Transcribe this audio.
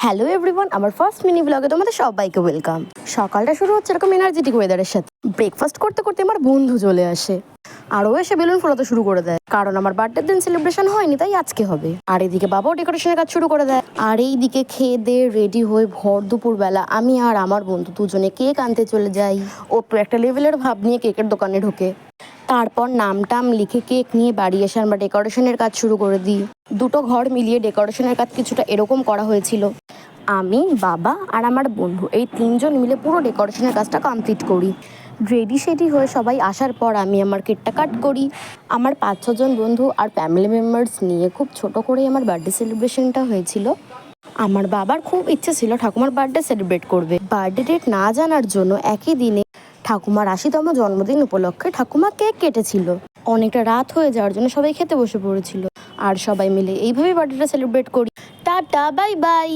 Hello everyone, আমার first mini ব্লগে তোমাদের সবাইকে ওয়েলকাম। সকালটা শুরু হচ্ছে এরকম এনার্জেটিক ওয়েদারের সাথে। ব্রেকফাস্ট করতে করতে আমার বন্ধু চলে আসে, আরও এসে বেলুন ফোলাতে শুরু করে দেয়, কারণ আমার বার্থডের দিন সেলিব্রেশন হয়নি, তাই আজকে হবে। আর এদিকে বাবাও ডেকোরেশনের কাজ শুরু করে দেয়। আর এইদিকে খেয়ে দিয়ে রেডি হয়ে ভর দুপুরবেলা আমি আর আমার বন্ধু দুজনে কেক আনতে চলে যাই। ও তো একটা লেভেলের ভাব নিয়ে কেকের দোকানে ঢোকে। তারপর নাম টাম লিখে কেক নিয়ে বাড়ি এসে আমরা ডেকোরেশনের কাজ শুরু করে দিই। দুটো ঘর মিলিয়ে ডেকোরেশনের কাজ কিছুটা এরকম করা হয়েছিল। আমি, বাবা আর আমার বন্ধু এই তিনজন মিলে পুরো ডেকোরেশনের কাজটা কমপ্লিট করি। রেডি সেডি হয়ে সবাই আসার পর আমি আমার কেকটা কাট করি। আমার 5-6 জন বন্ধু আর ফ্যামিলি মেম্বার্স নিয়ে খুব ছোট করেই আমার বার্থডে সেলিব্রেশনটা হয়েছিল। আমার বাবার খুব ইচ্ছে ছিল ঠাকুমার বার্থডে সেলিব্রেট করবে। বার্থডে ডেট না জানার জন্য একই দিনে ঠাকুমার 80তম জন্মদিন উপলক্ষে ঠাকুমা কেক কেটেছিল। অনেকটা রাত হয়ে যাওয়ার জন্য সবাই খেতে বসে পড়েছিল। আর সবাই মিলে এইভাবেই বার্থডেটা সেলিব্রেট করি। Tata, bye bye.